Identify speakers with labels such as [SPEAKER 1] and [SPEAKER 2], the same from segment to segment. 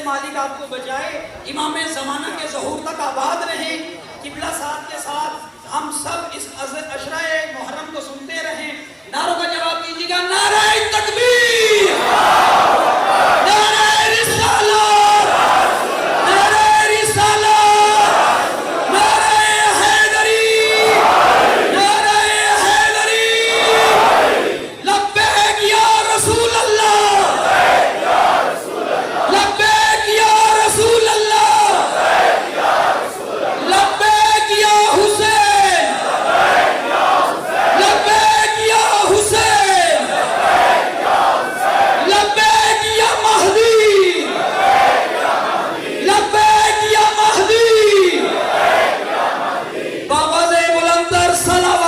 [SPEAKER 1] مالک آپ کو بچائے، امام زمانہ کے ظہور تک آباد رہیں، قبلہ ساتھ کے ساتھ ہم سب اس عشرہ محرم کو سنتے رہیں۔ نعروں کا جواب دیجیے گا، نعرہ تکبیر، نعرہ رسالت، نعرہ رسالت، نعرہ حیدری، نعرہ حیدری، لبیک یا رسول اللہ، لبیک یا رسول اللہ، لبیک یا حسین، لبیک یا حسین، لبیک یا مہدی، لبیک یا مہدی، بآواز بلندر صلوات۔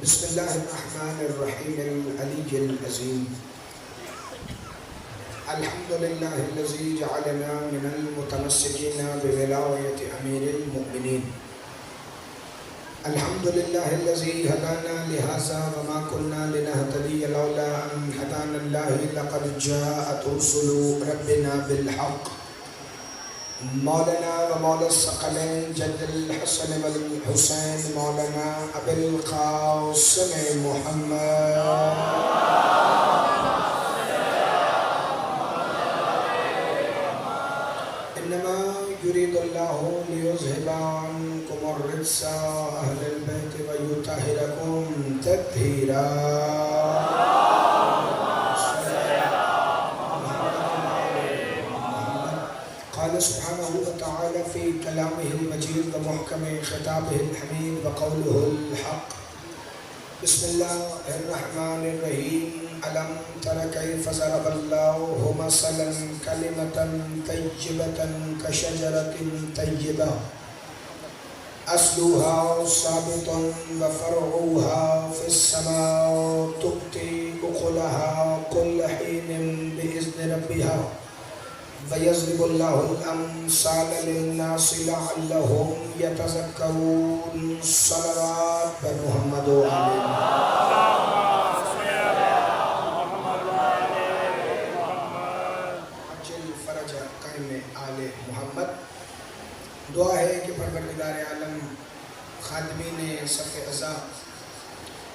[SPEAKER 2] بسم اللہ الرحمن الرحیم العلی العظیم الحمدللہ الذی جعلنا من المتمسکین بولایت امیر المؤمنین الحمدللہ الذی ہدانا لہذا وما کننا لنہتدی لولا ان ہدانا اللہ لقد جاءت رسل ربنا بالحق مولانا و مولا الثقلین جد الحسن والحسین مولانا ابی القاسم محمد انما یرید اللہ لیذہب عنکم الرجس اہل البیت ویطہرکم تطہیرا۔ قال سبحانه وتعالى في كلامه المجيد ومحكم خطابه الحميد وقوله الحق بسم الله الرحمن الرحيم ألم تر كيف ضرب الله مثلا كلمة طيبة كشجرة طيبة أصلها ثابت وفرعها في السماء تؤتي أكلها كل حين بإذن ربها وَيَضْرِبُ اللَّهُ الْأَمْثَالَ لِلنَّاسِ لَعَلَّهُمْ يَتَذَكَّرُونَ صلوات پر محمد و آمین۔ عجل فرج قائم آل محمد۔ دعا ہے کہ پروردگار عالم خادمین صف ازا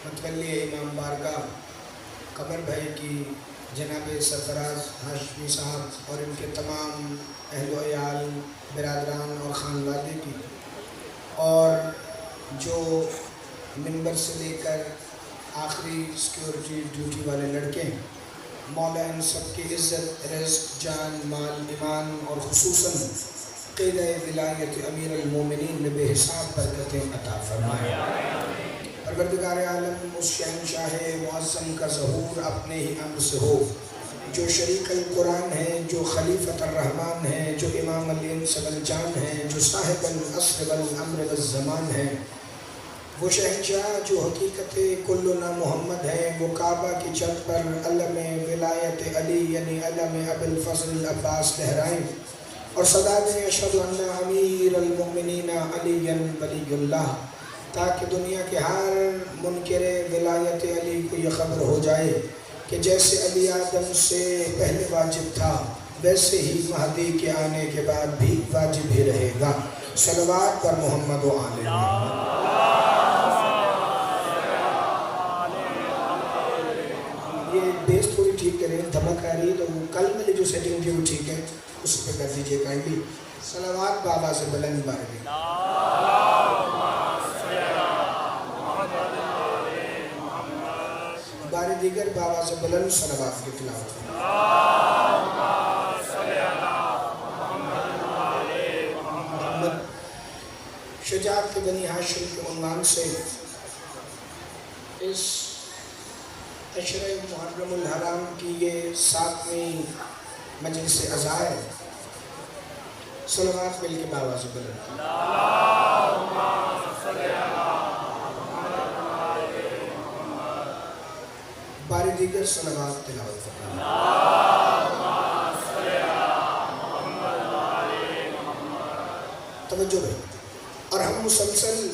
[SPEAKER 2] متولی امام بارگاہ قمر بھائی کی جناب سرفراز ہاشمی صاحب اور ان کے تمام اہل و عیال برادران اور خانوادے کی اور جو منبر سے لے کر آخری سیکیورٹی ڈیوٹی والے لڑکے ہیں، مولا ان سب کی عزت، رزق، جان، مال، ایمان اور خصوصاً قیدہ ولایت امیر المومنین میں بے حساب برکتیں عطا فرمائے۔ پروردگار عالم اس شہنشاہ معظم کا ظہور اپنے ہی امر سے ہو، جو شریک القرآن ہے، جو خلیفۃ الرحمن ہے، جو امام الانس والجان ہے، جو صاحب العصر والامر والزمان ہے، وہ شہنشاہ جو حقیقت کلنا محمد ہے، وہ کعبہ کی چھت پر علم ولایت علی یعنی علم ابی الفضل العباس لہرائیں اور صدا دیں اشہد ان امیر المؤمنین علی ولی اللہ، تاکہ دنیا کے ہر منکر ولایت علی کو یہ خبر ہو جائے کہ جیسے علی آدم سے پہلے واجب تھا ویسے ہی مہدی کے آنے کے بعد بھی واجب ہی رہے گا۔ صلوات پر محمد و آل محمد۔ یہ بیس تھوڑی ٹھیک کریں، دھمک آ رہی ہے تو کل میں جو سیٹنگ تھی وہ ٹھیک ہے، اس پہ کر دیجئے کائنڈلی۔ صلوات بابا سے بلند بارگی۔ بار دیگر بابا سے بلند صلوات کی تلاوت۔ شجاعت کے بنی ہاشم کے عنوان سے اس عشرہ محرم الحرام کی یہ 7ویں مجلس عزا ہے. صلوات مل کے باواز بلند. باری دیگر صلوات تلاوت فرمائیں. توجہ ہے. اور ہم مسلسل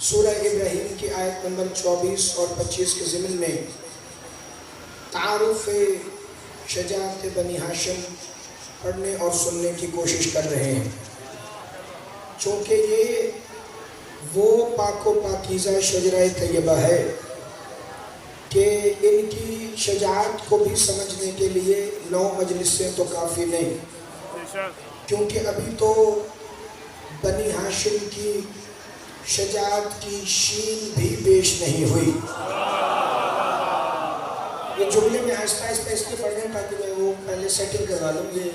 [SPEAKER 2] سورہ ابراہیم کی آیت نمبر 24 اور 25 کے ضمن میں تعارف شجاعت بنی ہاشم پڑھنے اور سننے کی کوشش کر رہے ہیں، چونکہ یہ وہ پاک و پاکیزہ شجرہ طیبہ ہے کہ ان کی شجاعت کو بھی سمجھنے کے لیے 9 مجلسیں تو کافی نہیں، کیونکہ ابھی تو بنی ہاشم کی شجاعت کی شین بھی پیش نہیں ہوئی. یہ جملے میں آہستہ آہستہ اس لیے پڑھ رہے ہیں تاکہ میں وہ پہلے سیٹنگ کروا لوں. یہ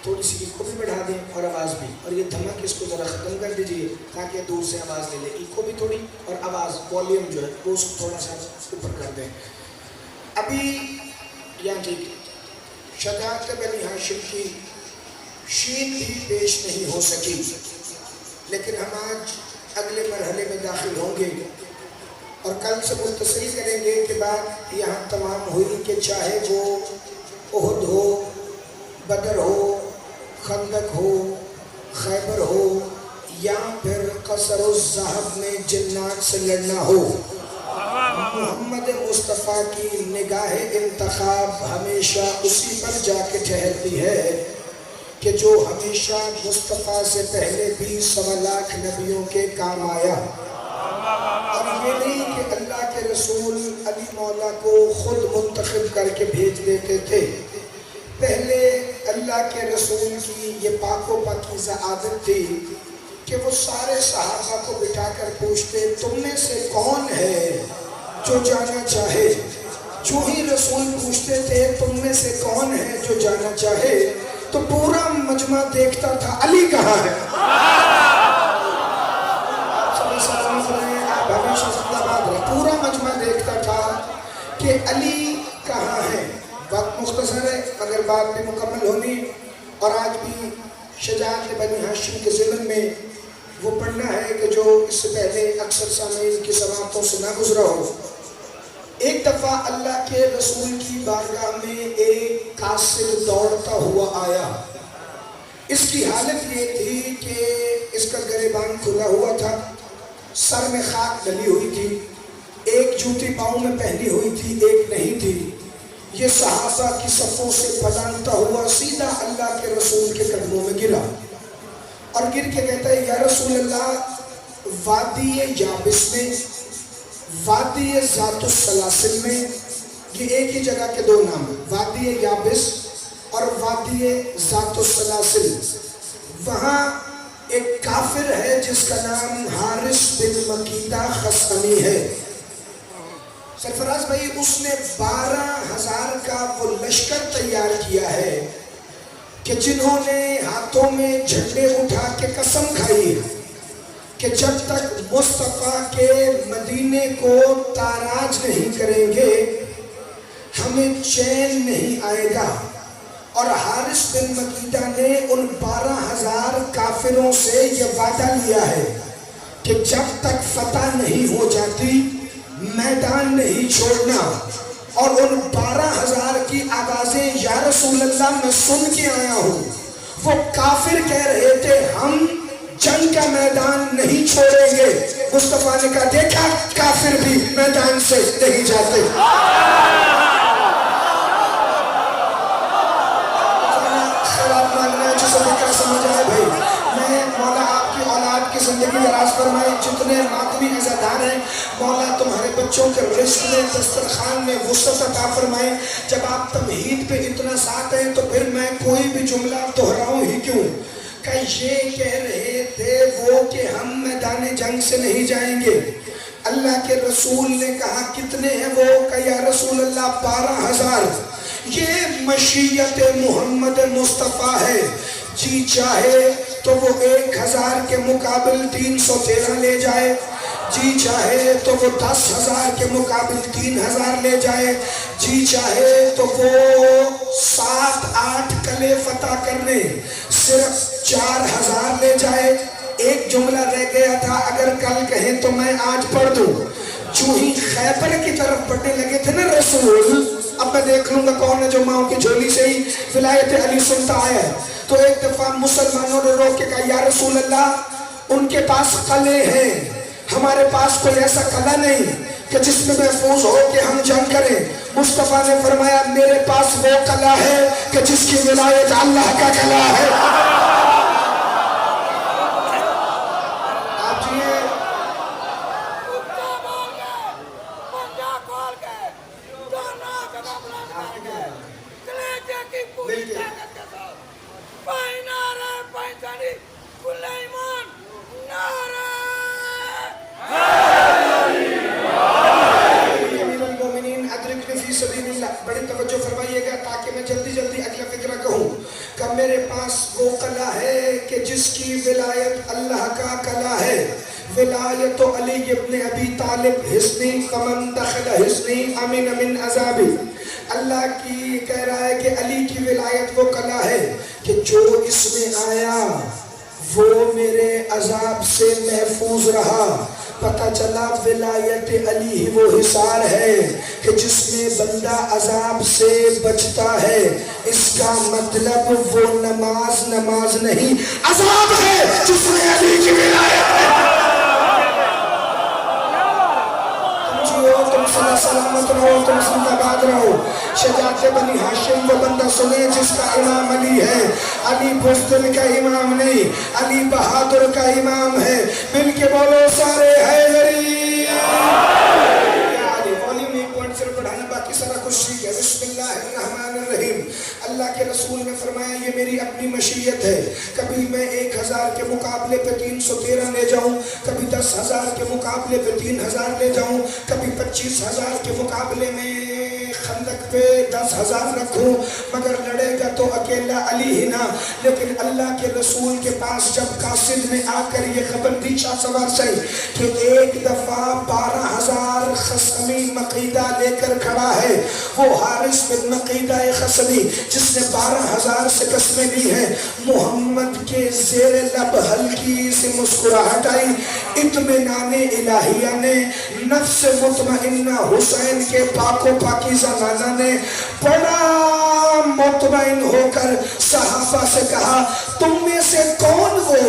[SPEAKER 2] تھوڑی سی ایکو بھی بڑھا دیں اور آواز بھی، اور یہ دھمک اس کو ذرا ختم کر دیجئے تاکہ دور سے آواز لے لے. ایکو بھی تھوڑی اور آواز والیوم جو ہے وہ اس کو تھوڑا سا اوپر کر دیں. ابھی یہاں ٹھیک ہے. شجاعت بنی ہاشم کی شین بھی پیش نہیں ہو سکی، لیکن ہم آج اگلے مرحلے میں داخل ہوں گے اور کل سے متصل کریں گے کہ بات یہاں تمام ہوئی کہ چاہے وہ احد ہو، بدر ہو، خندق ہو، خیبر ہو، یا پھر قصر الذہب میں جنات سے لڑنا ہو، محمد مصطفیٰ کی نگاہ انتخاب ہمیشہ اسی پر جا کے ٹھہرتی ہے کہ جو ہمیشہ مصطفیٰ سے پہلے بھی 1.25 لاکھ نبیوں کے کام آیا. اور یہ نہیں کہ اللہ کے رسول علی مولا کو خود منتخب کر کے بھیج دیتے تھے. پہلے اللہ کے رسول کی یہ پاک و پاکیزہ عادت تھی کہ وہ سارے صحابہ کو بٹھا کر پوچھتے تم میں سے کون ہے جو جانا چاہے. جو ہی رسول پوچھتے تھے تم میں سے کون ہے جو جانا چاہے تو پورا مجمع دیکھتا تھا علی کہاں ہے. پورا مجمع دیکھتا تھا کہ علی کہاں ہے. وقت مختصر ہے مگر بات بھی مکمل ہونی، اور آج بھی شجاعت بنی ہاشم کے ضمن میں وہ پڑھنا ہے کہ جو اس سے پہلے اکثر سامعین کی سماعتوں سے نہ گزرا ہو. ایک دفعہ اللہ کے رسول کی بارگاہ میں ایک قاصد دوڑتا ہوا آیا. اس کی حالت یہ تھی کہ اس کا گریبان کھلا ہوا تھا، سر میں خاک ڈلی ہوئی تھی، ایک جوتی پاؤں میں پہنی ہوئی تھی ایک نہیں تھی. یہ صحابہ کی صفوں سے پھلانتا ہوا سیدھا اللہ کے رسول کے قدموں میں گرا اور گر کے کہتا ہے یا رسول اللہ، وادی یابس میں، وادی ذات السلاسل میں، یہ ایک ہی جگہ کے 2 نام ہیں، وادی یابس اور وادی ذات السلاسل. وہاں ایک کافر ہے جس کا نام حارث بن مکیدہ خصمی ہے. سرفراز بھائی اس نے 12,000 کا وہ لشکر تیار کیا ہے کہ جنہوں نے ہاتھوں میں جھنڈے اٹھا کے قسم کھائی ہے کہ جب تک مصطفیٰ کے مدینے کو تاراج نہیں کریں گے ہمیں چین نہیں آئے گا. اور حارث بن مکیدہ نے ان 12,000 کافروں سے یہ وعدہ لیا ہے کہ جب تک فتح نہیں ہو جاتی میدان نہیں چھوڑنا. اور ان 12,000 کی آوازیں یا رسول اللہ میں سن کے آیا ہوں. وہ کافر کہہ رہے تھے ہم جنگ کا میدان نہیں چھوڑیں گے. مصطفیٰ نے کہا دیکھا کافر بھی میدان سے نہیں جاتے. سمجھ آئے بھائی، میں مولا آپ کی اولاد کی زندگی دراز فرمائے. جتنے ماتمی عزادار ہیں مولا تمہارے بچوں کے رزق میں دسترخوان میں وسعت عطا فرمائے. جب آپ تمہید پہ اتنا ساتھ ہیں تو پھر میں کوئی بھی جملہ دہراؤں ہی کیوں. کہ یہ کہہ رہے تھے وہ کہ ہم میدان جنگ سے نہیں جائیں گے. اللہ کے رسول نے کہا کتنے ہیں وہ؟ کہ یا رسول اللہ 12,000. یہ مشیت محمد مصطفیٰ ہے، جی چاہے تو وہ 1,000 کے مقابل 313 لے جائے، جی چاہے تو وہ 10,000 کے مقابل 3,000 لے جائے، جی چاہے تو وہ 7-8 قلعے فتح کرنے صرف 4,000 لے جائے۔ ایک جملہ رہ گیا تھا، اگر کل کہیں تو میں آج پڑھ دوں۔ جو ہی خیبر کی طرف بڑھنے لگے تھے نا رسول، اب میں دیکھ لوں گا کون ہے جو ماں کی جھولی سے ہی ولایت علی سنتا آیا ہے، تو ایک دفعہ مسلمانوں نے روک کے کہا، یا رسول اللہ ان کے پاس قلعے ہیں، ہمارے پاس کوئی ایسا قلعہ نہیں کہ جس میں محفوظ ہو کہ ہم جنگ کریں۔ مصطفیٰ نے فرمایا، میرے پاس وہ قلعہ ہے کہ جس کی ولایت اللہ کا قلعہ ہے۔ آپ جی بڑی توجہ فرمائیے گا تاکہ میں جلدی جلدی اگلا فکرہ کہوں کہ میرے پاس وہ قلعہ ہے کہ جس کی ولایت اللہ کا قلعہ ہے۔ ولایت علی ابن ابی طالب حسنی فمن دخل حسنی امن من عذابی۔ اللہ کی کہہ رہا ہے کہ علی کی ولایت وہ قلعہ ہے کہ جو اس میں آیا وہ میرے عذاب سے محفوظ رہا۔ پتہ چلا ولایت علی ہی وہ حصار ہے کہ جس میں بندہ عذاب سے بچتا ہے۔ اس کا مطلب وہ نماز نہیں، عذاب ہے جس میں علی کی ولایت ہے۔ تم صلی سلامت رہو، تم زندہ باد رہو۔ شجاعت بنی ہاشم وہ بندہ سنے جس کا امام علی ہے۔ علی بزدل کا امام نہیں، علی بہادر کا امام ہے۔ مل کے بولو سارے حیدری۔ والیوم 1 پوائنٹ صرف بڑھانا، باقی سارا کچھ ٹھیک ہے۔ بسم اللہ الرحمن الرحیم۔ اللہ کے رسول نے فرمایا یہ میری اپنی مشیت ہے، کبھی میں 1,000 کے مقابلے پہ 313 لے جاؤں، کبھی 10,000 کے مقابلے پہ 3,000 لے جاؤں، کبھی 25,000 کے مقابلے میں خندق پہ 10,000 رکھوں، مگر لڑے گا تو اکیلا علی ہی نہ۔ لیکن اللہ کے رسول کے پاس جب قاصد نے آ کر یہ خبر دی شاہ سوار سے کہ ایک دفعہ 12,000 خصمی مقیدہ لے کر کھڑا ہے، وہ حارث بن مقیدہ خصمی جس نے 12,000 سے قسمیں لی ہیں، محمد کے زیر لب ہلکی سے مسکراہٹ آئی۔ اطمینان الہیہ نے نفس مطمئنہ حسین کے پاک و پاکیزہ نانا نے بڑا مطمئن ہو کر صحابہ سے کہا، تم میں سے کون وہ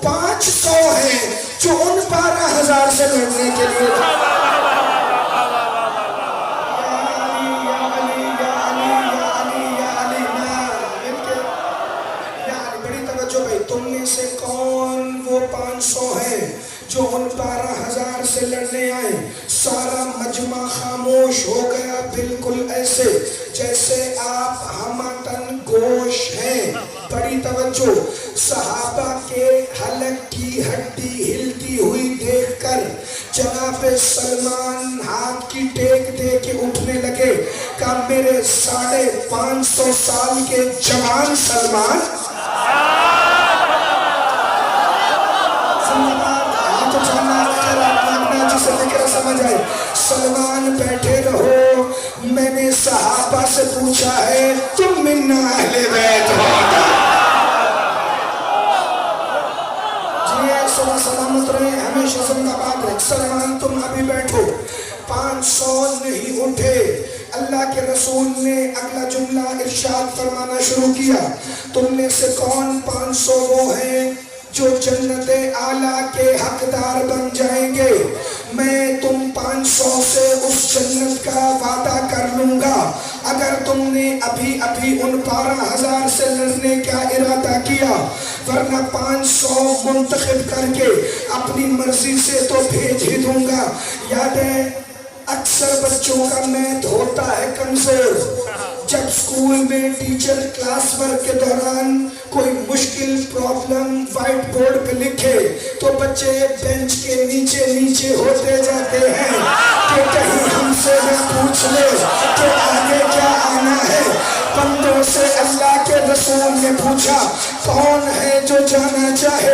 [SPEAKER 2] 500 ہیں جو ان 12,000 سے لڑنے کے لیے تم میں سے کون وہ 500 ہیں جو ان 12,000 سے لڑنے آئے؟ سارا مجمع خاموش ہو گیا، بالکل ایسے جیسے آپ ہمتن گوش ہیں۔ بڑی توجہ، صحابہ کے حلق کی ہڈی ہلتی ہوئی دیکھ کر جناب سلمان ہاتھ کی ٹیک دے کے اٹھنے لگے، کہا میرے 550 سال کے جوان سلمان، جسے ذکر سمجھ آئے، سلمان بیٹھے رہو، میں نے صحابہ سے پوچھا ہے تم من اہل بیت ہو؟ جی ایسا سلامت رہے، ہمیشہ زندہ باد رہے۔ سلمان تم ابھی بیٹھو۔ 500 نہیں اٹھے۔ اللہ کے رسول نے اگلا جملہ ارشاد فرمانا شروع کیا، تم میں سے کون 500 وہ ہیں جو جنت اعلیٰ کے حقدار بن جائیں گے؟ میں تم 500 سے اس جنت کا وعدہ کر لوں گا اگر تم نے ابھی ان 12,000 سے لڑنے کا ارادہ کیا، ورنہ 500 منتخب کر کے اپنی مرضی سے تو بھیج ہی دوں گا۔ یاد ہے اکثر بچوں کا میتھ ہوتا ہے کمزور، جب سکول میں ٹیچر کلاس ورک کے دوران کوئی مشکل پرابلم وائٹ بورڈ پہ لکھے تو بچے بینچ کے نیچے ہوتے جاتے ہیں کہ کہیں ہم سے نہ پوچھ لے کہ آگے کیا آنا ہے۔ بندوں سے اللہ کے رسول نے پوچھا کون ہے جو جانا چاہے؟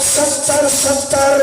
[SPEAKER 2] 70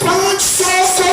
[SPEAKER 2] 500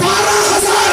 [SPEAKER 2] 12,000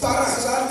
[SPEAKER 2] 12,000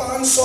[SPEAKER 2] 500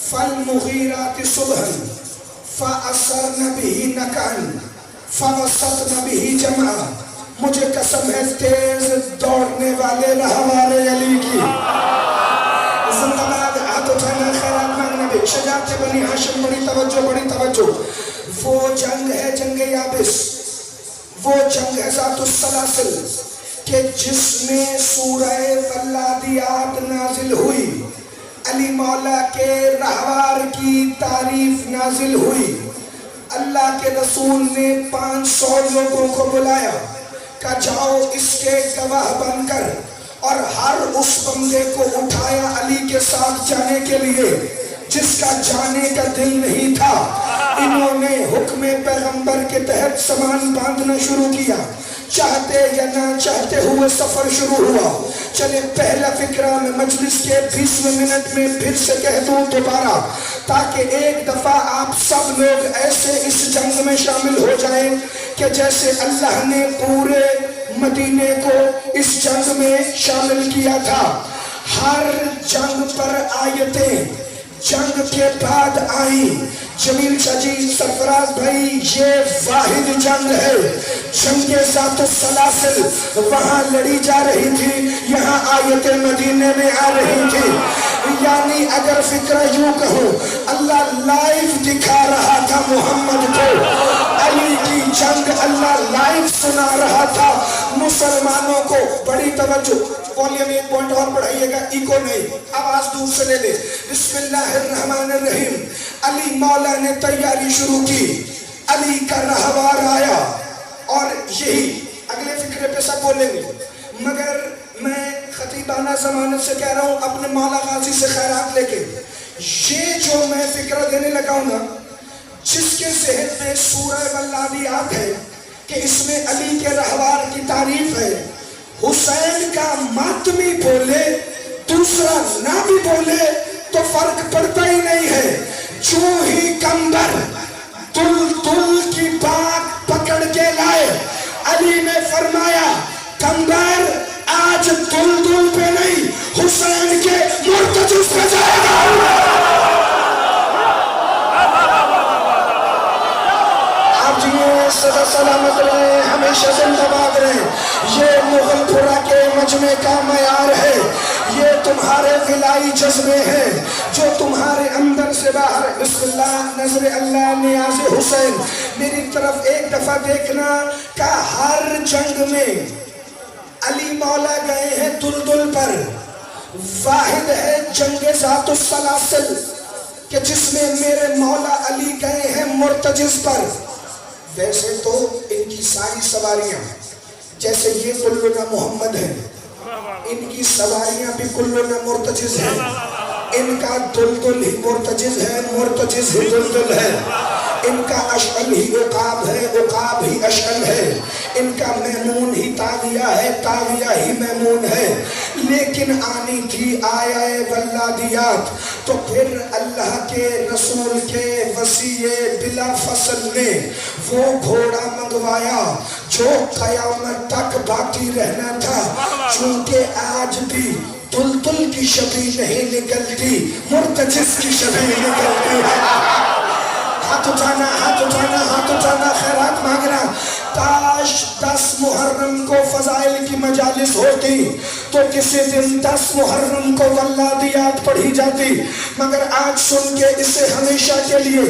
[SPEAKER 2] فالمغیرات صبحا فأثرن به نقعا فوسطن به جمعا. مجھے قسم ہے تیز دوڑنے والے رہوار علی کی. زندہ باد. ہاتھ اٹھانا خیرات مانگنا بھی. شجاعت بنی ہاشم. بڑی توجہ بڑی توجہ. وہ جنگ ہے جنگ یابس. وہ جنگ ہے ذات السلاسل کہ جس میں سورہ والعادیات نازل ہوئی. علی مولا کے رہوار کی تعریف نازل ہوئی. اللہ کے رسول نے 500 لوگوں کو بلایا کہ جاؤ اس کے گواہ بن کر، اور ہر اس بندے کو اٹھایا علی کے ساتھ جانے کے لیے جس کا جانے کا دل نہیں تھا. انہوں نے حکم پیغمبر کے تحت سامان باندھنا شروع کیا. چاہتے یا نہ چاہتے ہوئے سفر شروع ہوا. چلے پہلا فکرہ میں مجلس کے 20ویں منٹ میں پھر سے کہہ دوں دوبارہ، تاکہ ایک دفعہ آپ سب لوگ ایسے اس جنگ میں شامل ہو جائیں کہ جیسے اللہ نے پورے مدینے کو اس جنگ میں شامل کیا تھا. ہر جنگ پر آیتیں جنگ کے بعد آئیں. جمیل شاہ جی، سرفراز بھائی، یہ واحد جنگ ہے. جنگ ذات السلاسل وہاں لڑی جا رہی تھی، یہاں آیت مدینے میں آ رہی تھی. یعنی اگر فکرہ یوں کہوں، اللہ لائیو دکھا رہا تھا محمد کو. علی کی جنگ اللہ لائیو سنا رہا تھا مسلمانوں کو. بڑی توجہ. والیوم ایک پوائنٹ اور بڑھائیے گا، ایکو نہیں، آواز دور سے لے لے. بسم اللہ الرحمن الرحیم. علی مولا نے تیاری شروع کی. علی کا رہوار آیا، اور یہی اگلے فکرے پہ سب بولیں گے، مگر میں خطیبانہ ضمانت سے کہہ رہا ہوں اپنے مولا غازی سے خیرات لے کے. یہ جو میں فکرہ دینے لگا ہوں نا، جس کے ذہن میں سورہ والعادیات ہے کہ اس میں علی کے رہوار کی تعریف ہے، حسین کا ماتمی بولے دوسرا نہ بھی بولے تو فرق پڑتا ہی نہیں ہے. جو ہی کمبر دل کی بات پکڑ کے لائے، علی نے فرمایا کمبر آج دل پہ نہیں حسین کے مرتجز پہ جائے گا. آپ جی صدا سلامت رہے، ہمیشہ زندہ باد رہے. یہ مغل پورا کے مجمع کا معیار ہے. یہ تمہارے ولائی جذبے ہیں جو تمہارے اندر سے باہر. بسم اللہ، نظر اللہ، نیاز حسین. میری طرف ایک دفعہ دیکھنا کہ ہر جنگ میں علی مولا گئے ہیں دل پر. واحد ہے جنگ ذات السلاسل کہ جس میں میرے مولا علی گئے ہیں مرتجز پر. ویسے تو ان کی ساری سواریاں جیسے یہ کلنا محمد ہیں، ان کی سواریاں بھی کلنا مرتجز ہیں. ان کا دلدل ہی مرتجز ہے، مرتجز ہی دلدل ہے. ان کا اشعل ہی عقاب ہے، عقاب ہی اشعل ہے. ان کا میمون ہی تاغیہ ہے، تاغیہ ہی میمون ہے. لیکن آنی تھی آیا والعادیات تو پھر اللہ کے رسول کے وسیع بلا فصل نے وہ گھوڑا منگوایا جو قیامت تک باقی رہنا تھا. چونکہ آج بھی دلدل کی شبیہ نہیں نکلتی، مرتجز کی شبیہ نکلتی ہے. ہاتھ اٹھانا، ہاتھ اٹھانا، ہاتھ اٹھانا، خیرات مانگنا. کاش 10 محرم کو فضائل کی مجالس ہوتی تو کسی دن 10 محرم کو والعادیات پڑھی جاتی، مگر آج سن کے اسے ہمیشہ کے لیے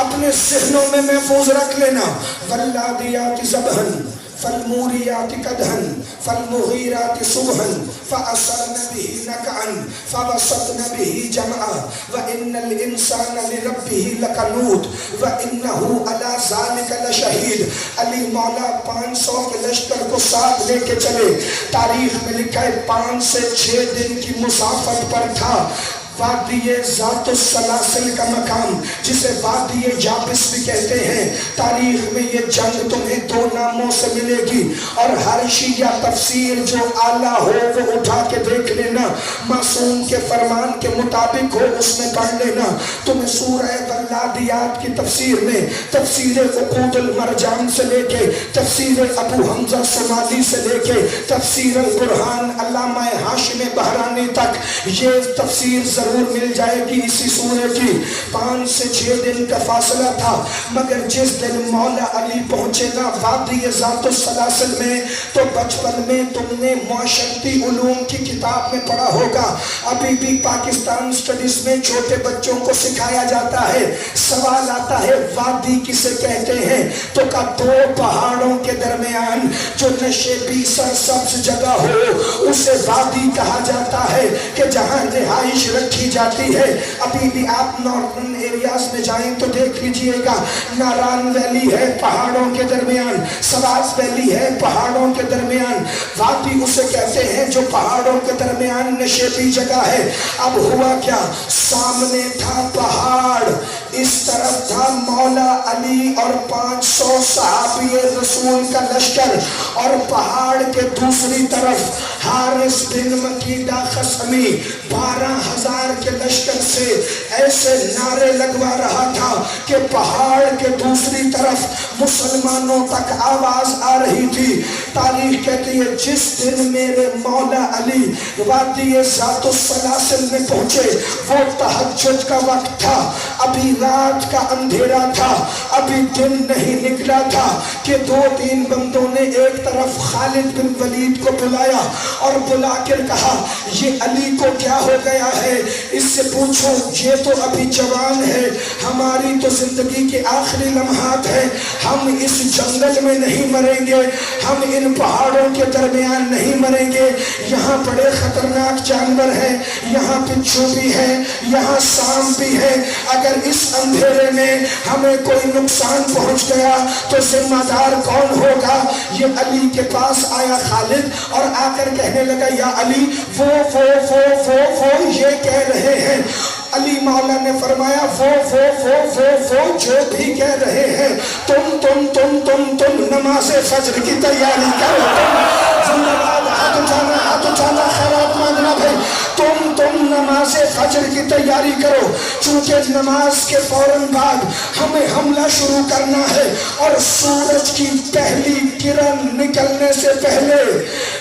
[SPEAKER 2] اپنے ذہنوں میں محفوظ رکھ لینا. والعادیات ضبحا فالموریات قدحا فالمغیرات صبحا فأثرن به نقعا فوسطن به جمعا وإن الإنسان لربه لقنوط وإنه على ذلك لشہید. علی مولا 500 کے لشکر کو ساتھ لے کے چلے. تاریخ میں لکھا ہے 5 سے 6 دن کی مسافت پر تھا. وادی ذات السلاسل کا مقام جسے وادی یابس بھی کہتے ہیں، تاریخ میں یہ جنگ تمہیں دو ناموں سے ملے گی، اور ہر شیعہ تفسیر جو اعلیٰ ہو وہ اٹھا کے دیکھ لینا، معصوم کے فرمان کے مطابق ہو اس میں پڑھ لینا۔ تمہیں سورہ والعادیات کی تفسیر میں تفسیر عقود المرجان سے لے کے تفسیر ابو حمزہ سمالی سے لے کے تفسیر البرہان علامہ ہاشم بہرانی تک یہ تفسیر ضرور مل جائے گی اسی سورے کی۔ 5 سے 6 دن کا فاصلہ تھا، مگر جس دن مولا علی پہنچے گا وادی ذات السلاسل میں تو بچپن میں تم نے معاشرتی علوم کی کتاب میں پڑھا ہوگا، ابھی بھی پاکستان سٹڈیز میں چھوٹے بچوں کو سکھایا جاتا ہے۔ سوال آتا ہے وادی کسے کہتے ہیں؟ تو کا دو پہاڑوں کے درمیان جو نشیبی سرسبز جگہ ہو اسے وادی کہا جاتا ہے، کہ جہاں رہائش رکھی جاتی ہے۔ ابھی بھی آپ نارتھرن ایریاز میں جائیں تو دیکھ لیجئے گا، ناران ویلی ہے پہاڑوں کے درمیان، سواز ویلی ہے پہاڑوں کے درمیان، وادی اسے کہتے ہیں جو پہاڑوں کے درمیان نشیبی جگہ ہے۔ اب ہوا کیا، سامنے تھا پہاڑ، اس طرف تھا مولا علی اور 500 صحابی رسول کا لشکر، اور پہاڑ کے دوسری طرف حارث بن مکیدہ خصمی 12,000 کے لشکر سے ایسے نعرے لگوا رہا تھا کہ پہاڑ کے دوسری طرف مسلمانوں تک آواز آ رہی تھی۔ تاریخ کہتی ہے جس دن میرے مولا علی وادی ذات السلاسل میں پہنچے وہ تہجد کا وقت تھا، ابھی رات کا اندھیرا تھا، ابھی دن نہیں نکلا تھا کہ 2-3 بندوں نے ایک طرف خالد بن ولید کو بلایا اور بلا کر کہا یہ علی کو کیا ہو گیا ہے، اس سے پوچھو یہ تو ابھی جوان ہے، ہماری تو زندگی کے آخری لمحات ہیں، ہم اس جنگل میں نہیں مریں گے، ہم ان پہاڑوں کے درمیان نہیں مریں گے، یہاں بڑے خطرناک جانور ہیں، یہاں بچھو بھی ہیں، یہاں سانپ بھی ہے، اگر اس اندھیرے میں ہمیں کوئی نقصان پہنچ گیا تو ذمہ دار کون ہوگا؟ یہ علی کے پاس آیا خالد اور آ کر کہنے لگا یا علی وہ یہ کہہ رہے ہیں۔ علی مولا نے فرمایا وہ جو بھی کہہ رہے ہیں تم نماز فجر کی تیاری کرو، زندہ باد، ہاتھ اٹھانا خیرات مانگنا بھائی، تم نماز فجر کی تیاری کرو، چونکہ نماز کے فوراً بعد ہمیں حملہ شروع کرنا ہے، اور سورج کی پہلی کرن نکلنے سے پہلے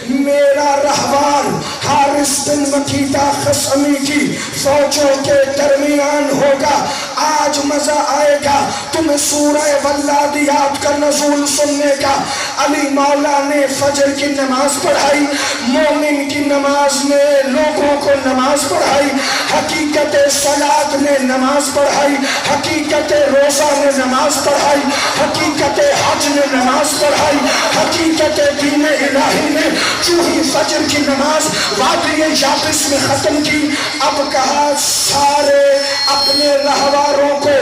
[SPEAKER 2] میرا رہوار حارث بن مکیدہ خصمی کی فوجوں کے درمیان ہوگا۔ آج مزہ آئے گا تمہیں سورہ والعادیات کا نزول سننے کا۔ علی مولا نے فجر کی نماز پڑھائی، مومن کی نماز نے لوگوں کو نماز پڑھائی، حقیقت صلاۃ نے نماز پڑھائی، حقیقت روزہ نے نماز پڑھائی، حقیقت حج نے نماز پڑھائی، حقیقت دین الہی نے چونہی فجر کی نماز وادی یابس میں ختم کی۔ اب کہا سارے اپنے رہواروں کو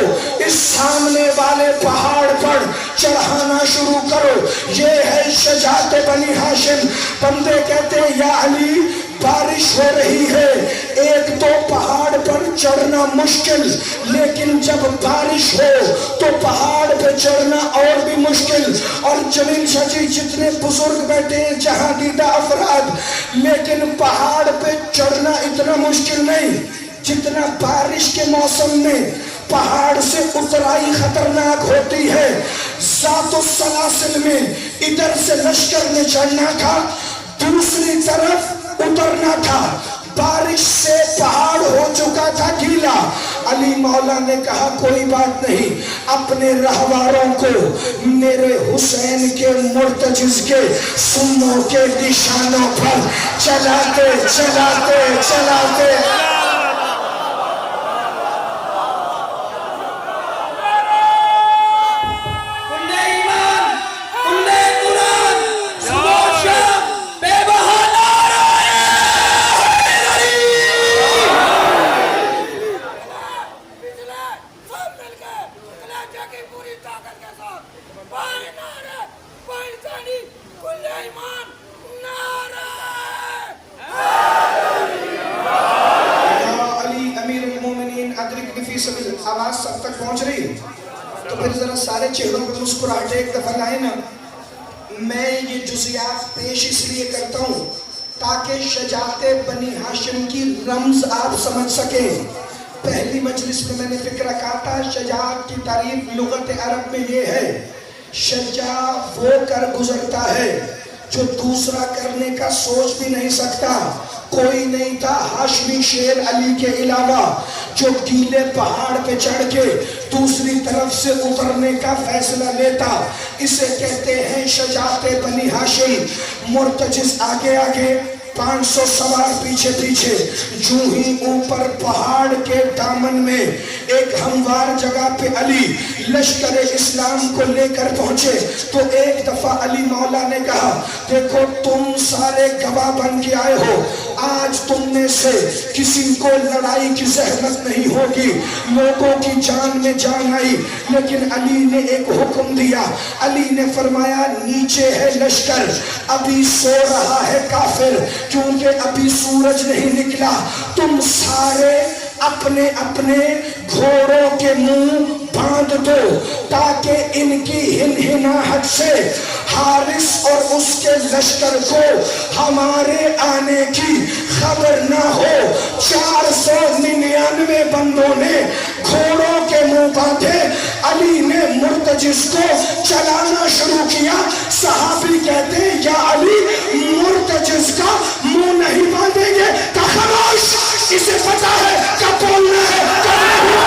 [SPEAKER 2] اس سامنے والے پہاڑ پر چڑھانا شروع کرو، یہ ہے شجاعت بنی ہاشم۔ بندے کہتے ہیں یا علی بارش ہو رہی ہے، ایک تو پہاڑ پر چڑھنا مشکل، لیکن جب بارش ہو تو پہاڑ پہ چڑھنا اور بھی مشکل، اور جمیل شاہ جی جتنے بزرگ بیٹھے ہیں جہاں دیدہ افراد، لیکن پہاڑ پہ چڑھنا اتنا مشکل نہیں جتنا بارش کے موسم میں پہاڑ سے اترائی خطرناک ہوتی ہے۔ ذات السلاسل میں ادھر سے لشکر نے چڑھنا تھا، دوسری طرف اترنا تھا، بارش سے پہاڑ ہو چکا تھا گیلا۔ علی مولا نے کہا کوئی بات نہیں، اپنے رہواروں کو میرے حسین کے مرتجز کے سنوں کے نشانوں پر چلاتے چلاتے چلاتے آواز سب تک پہنچ رہی ہے تو پھر ذرا سارے چہروں پہ مسکراہٹ ایک دفعہ لائے نا. میں یہ جزیات پیش اس لیے کرتا ہوں تاکہ شجاعت بنی ہاشم کی رمز آپ سمجھ سکیں. پہلی مجلس میں نے فکر کہا تھا شجاعت کی تعریف لغت عرب میں یہ ہے، شجاع وہ کر گزرتا ہے جو دوسرا کرنے کا سوچ بھی نہیں سکتا. کوئی نہیں تھا ہاشمی شیر علی کے علاوہ جو گیلے پہاڑ پہ چڑھ کے دوسری طرف سے اترنے کا فیصلہ لیتا. اسے کہتے ہیں شجاعت بنی ہاشم. مرتجز آگے آگے، 500 سوار پیچھے پیچھے. جو ہی اوپر پہاڑ کے دامن میں ایک ہموار جگہ پہ علی لشکر اسلام کو لے کر پہنچے تو ایک دفعہ علی مولا نے کہا دیکھو تم سارے گواہ بن کے آئے ہو، آج تم میں سے کسی کو لڑائی کی زحمت نہیں ہوگی. لوگوں کی جان میں جان آئی، لیکن علی نے ایک حکم دیا. علی نے فرمایا نیچے ہے لشکر، ابھی سو رہا ہے کافر کیونکہ ابھی سورج نہیں نکلا. تم سارے اپنے اپنے گھوڑوں کے منہ باندھ دو تاکہ ان کی ہنہناہٹ سے حارث اور اس کے لشکر کو ہمارے آنے کی خبر نہ ہو. 499 بندوں نے گھوڑوں کے منہ باندھے. علی نے مرتجز کو چلانا شروع کیا. صحابی کہتے ہیں یا علی مرتجز کا منہ نہیں باندھیں گے. کہا خاموش، اسے پتا ہے کب بولنا ہے کب نہیں.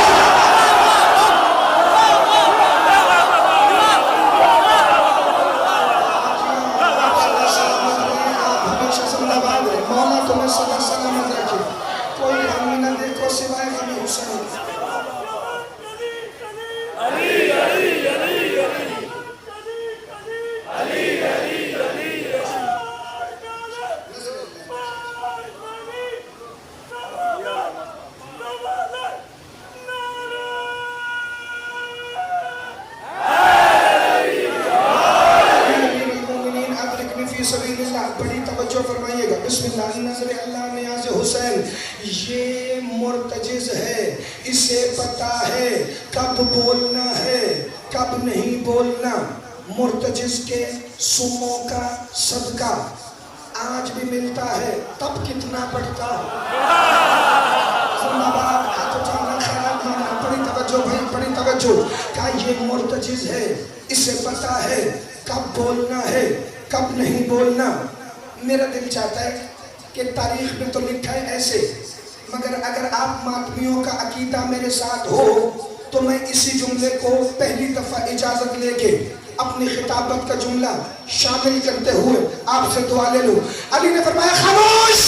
[SPEAKER 2] کوئی ہم نہ دیکھو سوائے ہمیں حسین. بڑی توجہ فرمائیے گا. بسم اللہ نظر اللہ نیاز حسین. یہ مرتجز ہے، اسے پتا ہے کب بولنا ہے کب نہیں بولنا. مرتجز کے سموں کا صدقہ آج بھی ملتا ہے، تب کتنا بڑھتا. بڑی توجہ بھائی، بڑی توجہ. کہا یہ مرتجز ہے، اسے پتا ہے کب بولنا ہے کب نہیں بولنا. میرا دل چاہتا ہے کہ تاریخ میں تو لکھا ہے ایسے، مگر اگر آپ ماتمیوں کا عقیدہ میرے ساتھ ہو تو میں اسی جملے کو پہلی دفعہ اجازت لے کے اپنی خطابت کا جملہ شامل کرتے ہوئے آپ سے دعا لے لوں. علی نے فرمایا خاموش،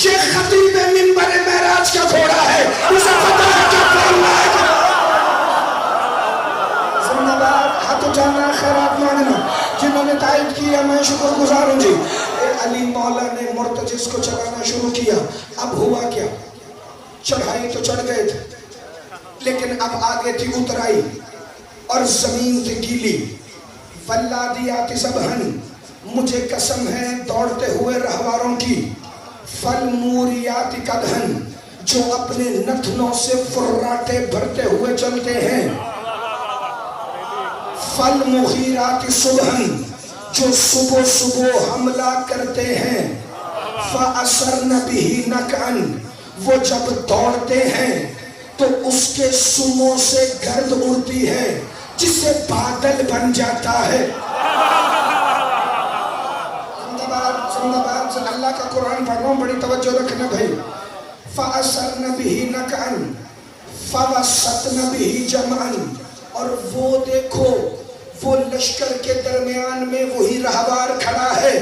[SPEAKER 2] یہ خطیب منبر معراج کا گھوڑا ہے، اسے پتا ہے کیا بولنا ہے. زندہ باد، ہاتھ اٹھانا، خیرات مانگنا. جنہوں نے تائید کیا میں شکر گزار ہوں جی. علی مولا نے مرتجز کو چلانا شروع کیا. اب ہوا کیا؟ چڑھائی تو چڑھ گئے تھے لیکن اب آگے تھی اترائی اور زمین تھی گیلی. ولادیات زبہن، مجھے قسم ہے دوڑتے ہوئے رہواروں کی. فالموریات قدہن، جو اپنے نتنوں سے فراٹے بھرتے ہوئے چلتے ہیں. فالمغیرات صبحن، جو صبح صبح حملہ کرتے ہیں. فأثرن بہ نقعن، وہ جب دوڑتے ہیں تو اس کے سموں سے گرد اڑتی ہے جس سے بادل بن جاتا ہے. زندہ باد اللہ کا قرآن پڑھ رہا ہوں، بڑی توجہ رکھنا بھائی. فأثرن بہ نقعن فوسطن بہ جمعن، اور وہ دیکھو وہ لشکر کے درمیان میں وہی رہوار کھڑا ہے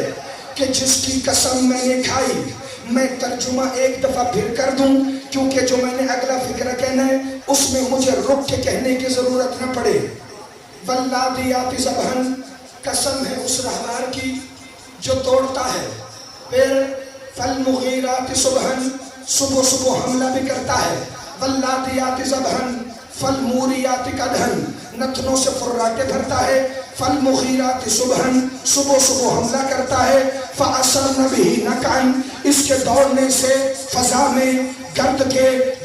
[SPEAKER 2] کہ جس کی قسم میں نے کھائی. میں ترجمہ ایک دفعہ پھر کر دوں کیونکہ جو میں نے اگلا فکرہ کہنا ہے اس میں مجھے رک کے کہنے کی ضرورت نہ پڑے. واللادیات ضبحن، قسم ہے اس رہوار کی جو دوڑتا ہے. پھر فالمغیرات صبحن، صبح صبح حملہ بھی کرتا ہے. واللادیات ضبحن فالموریات قدحن، نتنوں سے فراٹے بھرتا ہے. فالمغیرات صبحن، صبح صبح حملہ کرتا ہے. فأثرن بہ نقعن، اس کے دوڑنے سے فضا میں گرد کے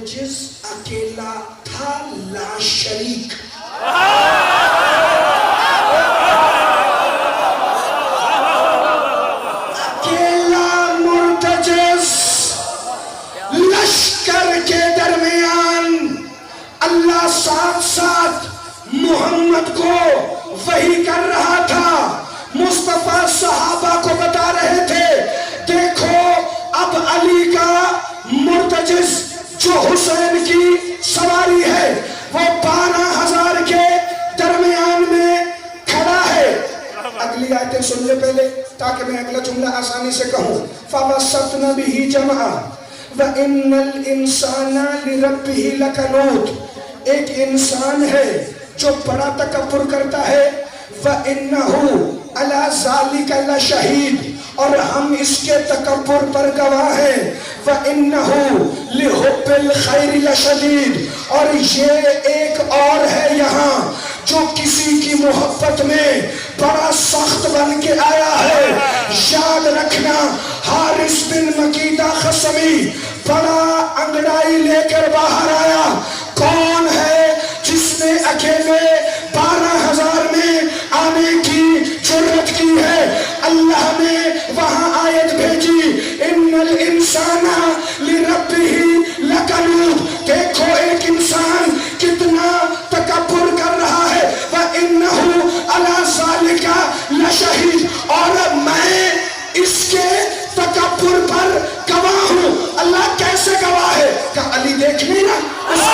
[SPEAKER 2] مرتجز اکیلا تھا لا شریک. اکیلا مرتجز لشکر کے درمیان اللہ ساتھ ساتھ محمد کو وحی کر رہا تھا. مصطفیٰ صحابہ کو بتا رہے تھے دیکھو اب علی کا مرتجز جو حسین کی سواری ہے وہ 12,000 کے درمیان میں کھڑا ہے. اگلی آیتیں سن لے پہلے تاکہ میں اگلا جملہ آسانی سے کہوں. فَوَسَّطْنَ بِهِ جَمْعًا وَإِنَّ الْإِنسَانَ لِرَبِّهِ لَكَنُودٌ. ایک انسان ہے جو بڑا تکبر کرتا ہے. وَإِنَّهُ عَلَى ذَلِكَ لَشَهِيدٌ. اور ہم اس کے تکبر پر گواہ ہیں. وَإِنَّهُ لِحُبِّ الْخَيْرِ لَشَدِيدٌ. اور یہ ایک اور ہے یہاں جو کسی کی محبت میں بڑا سخت بن کے آیا ہے. یاد رکھنا حارث بن مکیدہ خصمی بڑا انگڑائی لے کر باہر آیا. کون ہے جس نے اکیلے 12,000 میں آنے کی جرت کی ہے؟ اللہ نے وہاں آیت بھیجی ان الانسان لربہ لکنود. دیکھو ایک انسان کتنا تکبر کر رہا ہے. وَإِنَّهُ عَلَى ذَلِكَ لَشَهِيدٌ. اور میں اس کے تکبر پر گواہ ہوں. اللہ کیسے گواہ ہے؟ کہ علی دیکھ لی نا اس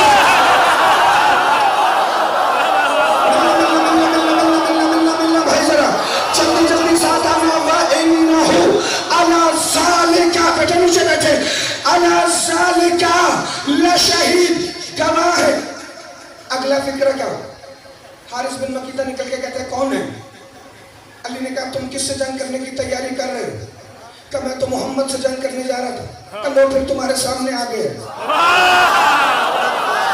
[SPEAKER 2] بیٹھے نیچے بیٹھے عَلَى ذَلِكَ لَشَهِيدٌ گواہ ہے. اگلا فکرہ کیا ہو؟ حارث بن مکیدہ نکل کے کہتے ہیں کون ہے؟ علی نے کہا تم کس سے جنگ کرنے کی تیاری کر رہے ہو؟ کہ میں تو محمد سے جنگ کرنے جا رہا تھا. کہ لو پھر تمہارے سامنے آ گئے.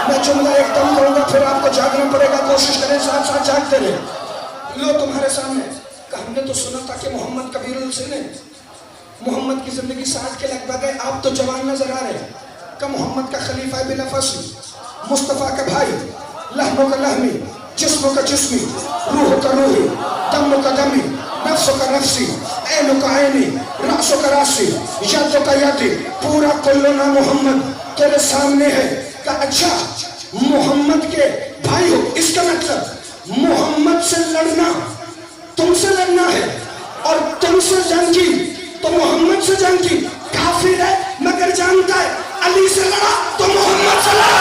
[SPEAKER 2] میں جملہ ایک دم کروں گا پھر آپ کو جاگنا پڑے گا. کوشش کریں ساتھ ساتھ جاگتے رہے. لو تمہارے سامنے. کہ ہم نے تو سنا تھا کہ محمد کبیر السن ہے. محمد کی زندگی 60 کے لگ بھگ ہے. آپ تو جوان نظر آ رہے ہیں. کہ محمد کا خلیفہ بلا فصل, مصطفیٰ کا بھائی, لحموں کا لحمی, جسموں کا جسمی, روح کا روحی, دم کا دمی, نفس کا نفسی, عین کا عینی, راس کا راسی, ید کا یدی, پورا کلنا محمد تیرے سامنے ہے. کہ اچھا محمد کے بھائی ہو, اس کا مطلب محمد سے لڑنا تم سے لڑنا ہے اور تم سے جنگ کی تو محمد سے جنگ کی. کافر ہے مگر جانتا ہے علی سے لڑا تو محمد سے لڑا.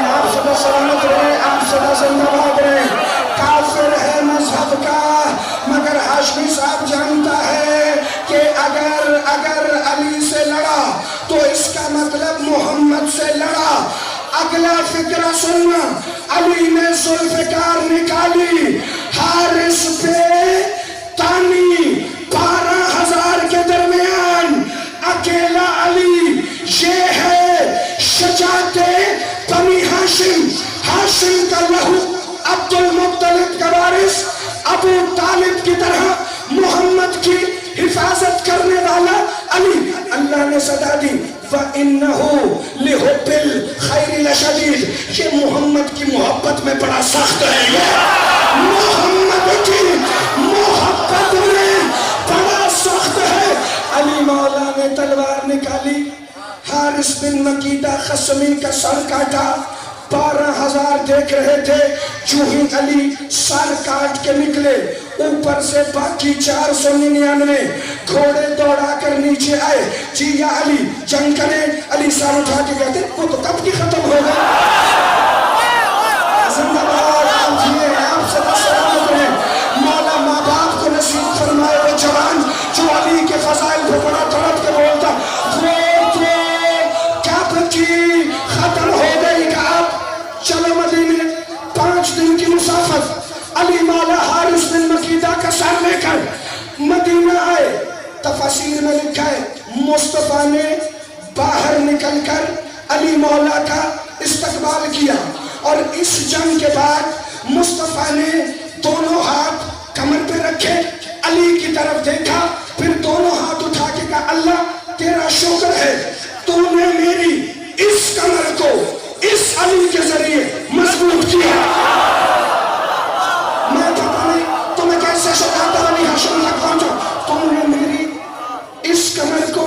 [SPEAKER 2] آپ سدا سلامت رہے, آپ سدا زندہ باد رہے. کافر ہے مذہب کا مگر ہاشمی صاحب جانتا ہے کہ اگر علی سے لڑا تو اس کا مطلب محمد سے لڑا. اگلا فکرہ سننا. علی نے ذوالفقار نکالی, حارث پہ تانی, 12,000 کے درمیان اکیلا علی. یہ ہے شجاعت بنی ہاشم. ہاشم کا لہو عبد المطلب کا وارث, ابو طالب کی طرح محمد کی حفاظت کرنے والا علی. اللہ نے صدا دی وَإِنَّهُ لِحُبِّ الْخَيْرِ لَشَدِيدٌ. یہ محمد کی محبت میں بڑا سخت ہے. یہ محمد کی محبت میں بڑا سخت ہے. علی مولا نے تلوار نکالی, حارث بن مکیدہ خصمی کا سر کاٹا. 12,000 دیکھ رہے تھے. جو ہی علی سر کاٹ کے نکلے اوپر سے باقی 499 گھوڑے دوڑا کر نیچے آئے. جی یا علی جنگ کریں. علی سر اٹھا کے کہتے وہ تو کب کی ختم ہو گئے. زندہ باد. آپ جیے, آپ سدا سلامت رہیں. مولا ماں باپ کو نصیب فرمائے وہ جوان جو علی کے فضائل کو بڑا تڑپ کے بولتا وہ تو کب کی ختم ہو گئی. کہ آپ چلو مدینے 5 دن کی مسافت. علی مولا حارث بن مکیدہ کا سر لے کر مدینہ آئے. تفاسیر میں لکھا ہے مصطفیٰ نے باہر نکل کر علی مولا کا استقبال کیا اور اس جنگ کے بعد مصطفیٰ نے دونوں ہاتھ کمر پہ رکھے, علی کی طرف دیکھا, پھر دونوں ہاتھ اٹھا کے کہا اللہ تیرا شکر ہے تو نے میری اس کمر کو اس علی کے ذریعے مضبوط کیا. میں پتہ نہیں تمہیں کیسے شکاتا علی ہاشم تک پہنچا. تم نے میری اس کمر کو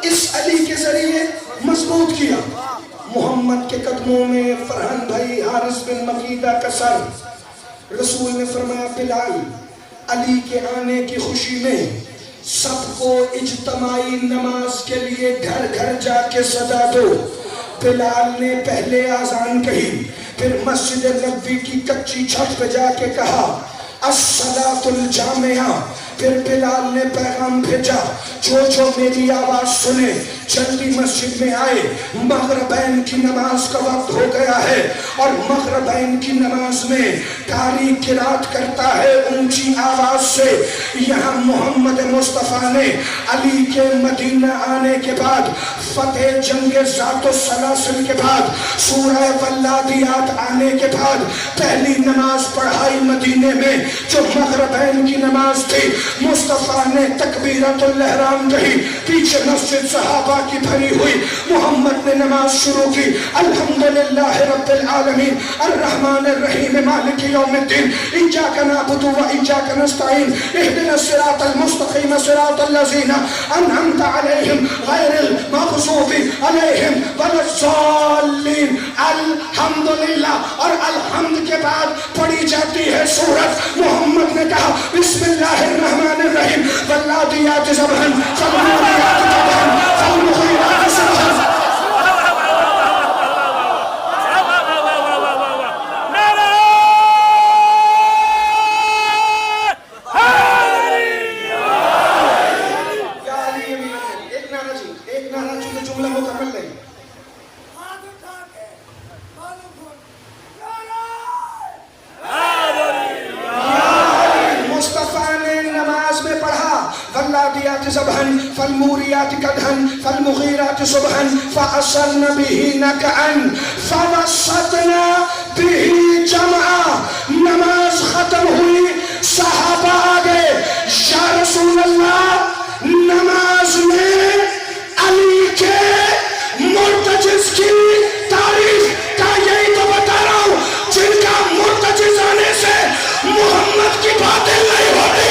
[SPEAKER 2] اس علی کے ذریعے مضبوط کیا. محمد کے قدموں میں فرحان بھائی حارث بن مقیدہ کا سر. رسول نے فرمایا بلال علی کے آنے کی خوشی میں سب کو اجتماعی نماز کے لیے گھر گھر جا کے صدا دو. بلال نے پہلے آذان کہی پھر مسجد نبوی کی کچی چھت پہ جا کے کہا الصلاۃ الجامعہ. پھر بلال نے پیغام بھیجا جو میری آواز سنے جلدی مسجد میں آئے. مغربین کی نماز کا وقت ہو گیا ہے اور مغربین کی نماز میں قاری قرات کرتا ہے اونچی آواز سے. یہاں محمد مصطفیٰ نے علی کے مدینہ آنے کے بعد فتح جنگ ذات السلاسل کے بعد سورہ والعادیات آنے کے بعد پہلی نماز پڑھائی مدینے میں جو مغربین کی نماز تھی. مصطفیٰ نے تکبیرۃ الاحرام کہی پیچھے مسجد صحابہ کی بھری ہوئی. محمد نے نماز شروع کی الحمدللہ رب العالمین الرحمن الرحیم مالک یوم الدین ایاک نعبد و ایاک نستعین اہدنا الصراط المستقیم صراط الذین انعمت علیہم غیر المغضوب علیہم ولا الضالین. الحمدللہ اور الحمد کے بعد پڑھی جاتی ہے سورت. محمد نے کہا بسم اللہ الرحمن الرحیم والعادیات ضبحا فالموریات قدحا فالمغیرات صبحا. ایک نعرہ چونکہ جملہ مکمل نہیں. والعادیات ضبحا فالموریات قدحا فالمغیرات صبحا فأثرن به نقعا فوسطن به جمعا. نماز ختم ہوئی صحابہ آگئے یا رسول اللہ نماز میں علی کے مرتجز کی تعریف کا یہی تو بتا رہا ہوں جن کا مرتجز آنے سے محمد کی باتیں نہیں ہوتی.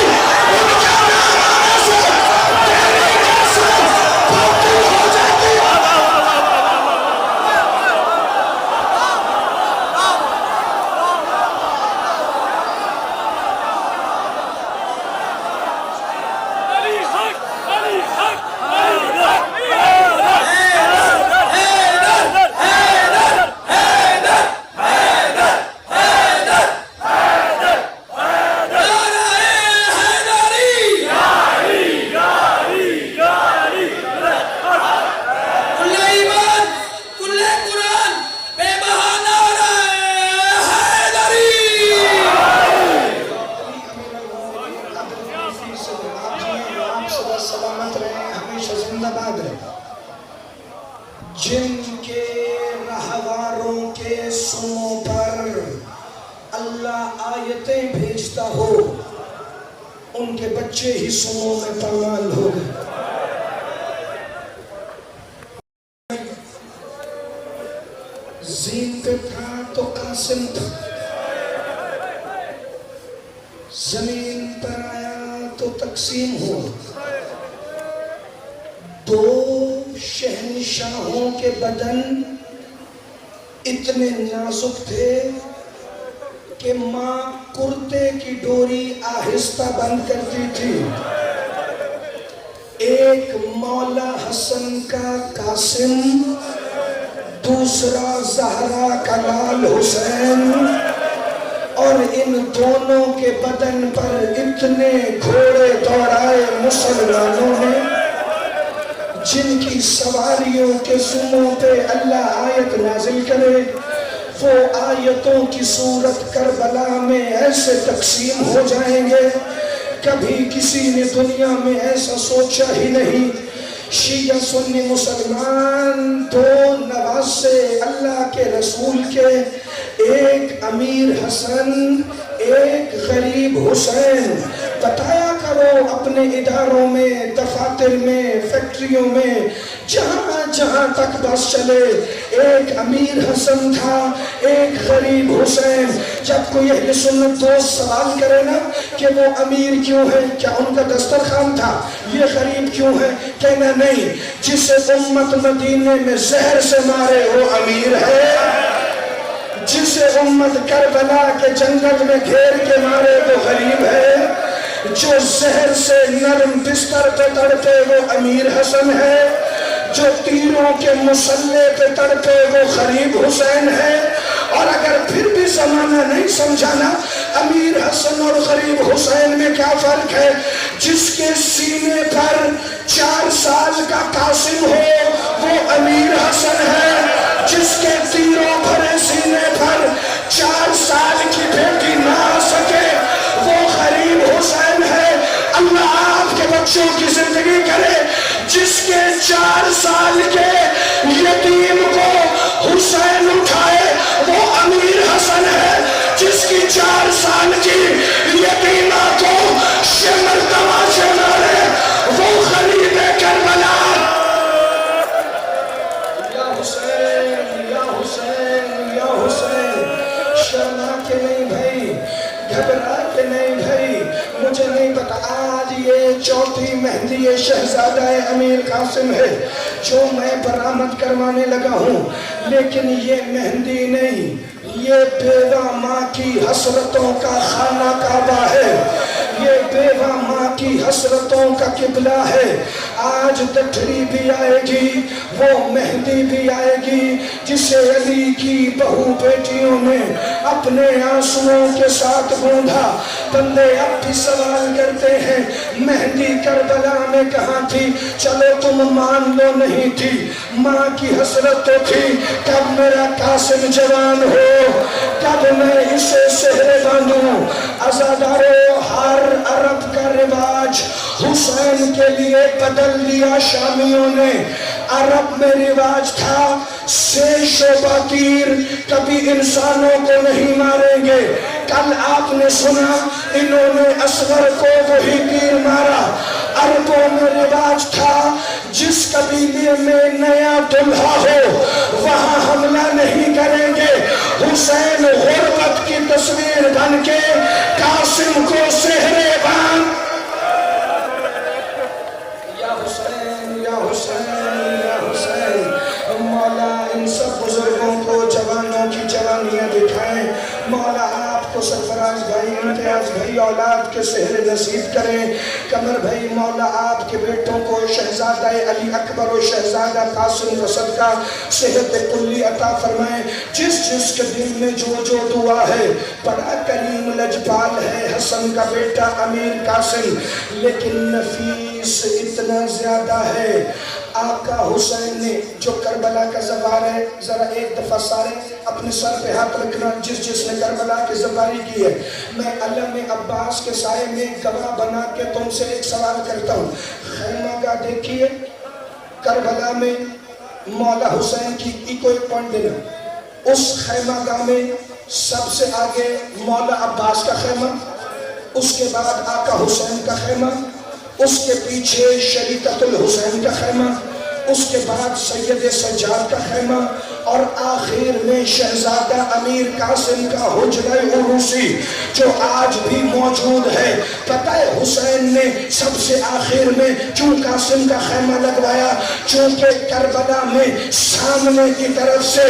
[SPEAKER 2] جن کے رہواروں کے سنوں پر اللہ آیتیں بھیجتا ہو ان کے بچے ہی سنوں میں پامال ہو گئے. زین پہ تھا تو قاسم تھا, زمین پر آیا تو تقسیم ہوا. دو شہنشاہوں کے بدن اتنے نازک تھے کہ ماں کرتے کی ڈوری آہستہ بند کرتی تھی. ایک مولا حسن کا قاسم, دوسرا زہرا کا لال حسین, اور ان دونوں کے بدن پر اتنے گھوڑے دوڑائے مسلمانوں نے جن کی سواریوں کے سنوں پہ اللہ آیت نازل کرے. وہ آیتوں کی صورت کربلا میں ایسے تقسیم ہو جائیں گے کبھی کسی نے دنیا میں ایسا سوچا ہی نہیں. شیعہ سنی مسلمان دو نواسے اللہ کے رسول کے, ایک امیر حسن ایک غریب حسین, بتایا کرو اپنے اداروں میں، دفاتر میں، فیکٹریوں میں، جہاں جہاں تک بس چلے، ایک امیر حسن تھا، ایک غریب حسین۔ جب کوئی اہل سنت دوست سوال کرے نا کہ وہ امیر کیوں ہے، کیا ان کا دسترخوان تھا، یہ غریب کیوں ہے، کہنا نہیں، جسے امت مدینے میں زہر سے مارے وہ امیر ہے، جسے امت کربلا کے جنگل میں گھیر کے مارے وہ غریب ہے، جو زہر سے نرم بستر پہ تڑپے وہ امیر حسن ہے، جو تیروں کے مسلح پہ تڑپے وہ غریب حسین ہے۔ اور اگر پھر بھی زمانہ نہیں سمجھانا، امیر حسن اور غریب حسین میں کیا فرق ہے؟ جس کے سینے پر 4 سال کا قاسم ہو وہ امیر حسن ہے، جس کے تیروں بھرے سینے پر 4 سال کی بیٹی نہ آ سکے وہ غریب حسین ہے۔ اللہ آپ کے بچوں کی زندگی کرے، جس کے 4 سال کے یتیم کو حسین اٹھائے وہ امیر حسن ہے، جس کی 4 سال کی یتیمہ کو شمر تماشے مارے وہ غریب کربلا۔ یا حسین یا حسین یا حسین، شرما کے نہیں بھائی، گھبرا کے نہیں بھائی، مجھے نہیں پتا آج یہ 4تھی مہندی شہزادہ امیر قاسم ہے جو میں برآمد کروانے لگا ہوں، لیکن یہ مہندی نہیں، یہ بیوہ ماں کی حسرتوں کا خانہ کعبہ ہے، یہ بیوہ ماں کی حسرتوں کا قبلہ ہے۔ آج دٹھڑی بھی آئے گی، وہ مہندی بھی آئے گی، جسے علی کی بہو بیٹیوں نے اپنے آنسوؤں کے ساتھ گوندا۔ بندے اب بھی سوال کرتے ہیں مہندی کربلا میں کہاں تھی؟ چلو تم مان لو نہیں تھی، ماں کی حسرت تو تھی، کب میرا قاسم جوان ہو، کب میں اسے سہرے باندھوں۔ عزادارو، ہر عرب کا رواج حسین کے لیے بدل دیا شامیوں نے۔ عرب میں رواج تھا سیش و باتیر، کبھی انسانوں کو نہیں ماریں گے۔ کل آپ نے سنا انہوں نے اصغر کو وہی تیر مارا۔ عربوں میں رواج تھا جس قبیلے میں نیا دلہا ہو وہاں حملہ نہیں کریں گے۔ حسین غربت کی تصویر بن کے قاسم کو سہرے باندھ۔ یا حسین یا حسین یا حسین، مولا ان سب بزرگوں کو جوانوں کی جوانیاں دکھائیں۔ مولا آپ کو سرفراز بھائی، امتیاز بھائی اولاد کے سہرے نصیب کریں۔ قمر بھائی، مولا آپ کے بیٹوں کو شہزادہ علی اکبر و شہزادہ قاسم کا صدقہ صحت کلی عطا فرمائیں۔ جس جس کے دل میں جو جو دعا ہے، بڑا کریم لجپال ہے حسن کا بیٹا امیر قاسم، لیکن نفیس اتنا زیادہ ہے۔ آقا حسین نے جو کربلا کا زوار ہے، ذرا ایک دفعہ سارے اپنے سر پہ ہاتھ رکھنا جس جس نے کربلا کی زواری کی ہے۔ میں علم عباس کے سائے میں گواہ بنا کے تم سے ایک سوال کرتا ہوں۔ خیمہ گاہ دیکھیے کربلا میں مولا حسین کی کوئی پوائنٹ دینا۔ اس خیمہ گاہ میں سب سے آگے مولا عباس کا خیمہ، اس کے بعد آقا حسین کا خیمہ، اس کے پیچھے شریکت الحسین کا خیمہ، اس کے بعد سید سجاد کا خیمہ، اور آخر میں شہزادہ امیر قاسم کا حجرہ عروسی جو آج بھی موجود ہے۔ پتہ ہے حسین نے سب سے آخر میں کیوں قاسم کا خیمہ لگوایا؟ چونکہ کربلا میں سامنے کی طرف سے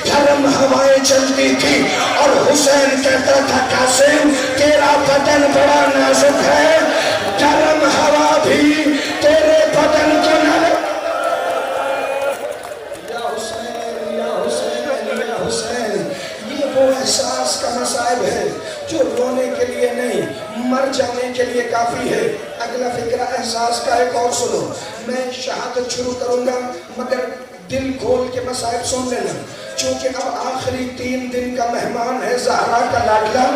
[SPEAKER 2] گرم ہوائیں چلتی تھی اور حسین کہتا تھا قاسم تیرا بدن بڑا نازک ہے، گرم ہوا بھی تیرے بدن کو نہ لگے۔ وہ احساس کا مصائب ہے جو رونے کے لیے نہیں، مر جانے کے لیے کافی ہے۔ اگلا فکرہ احساس کا ایک اور سنو، میں شہادت شروع کروں گا مگر دل کھول کے مصائب سن لینا، چونکہ اب آخری 3 دن کا مہمان ہے زہرا کا لاڈلا۔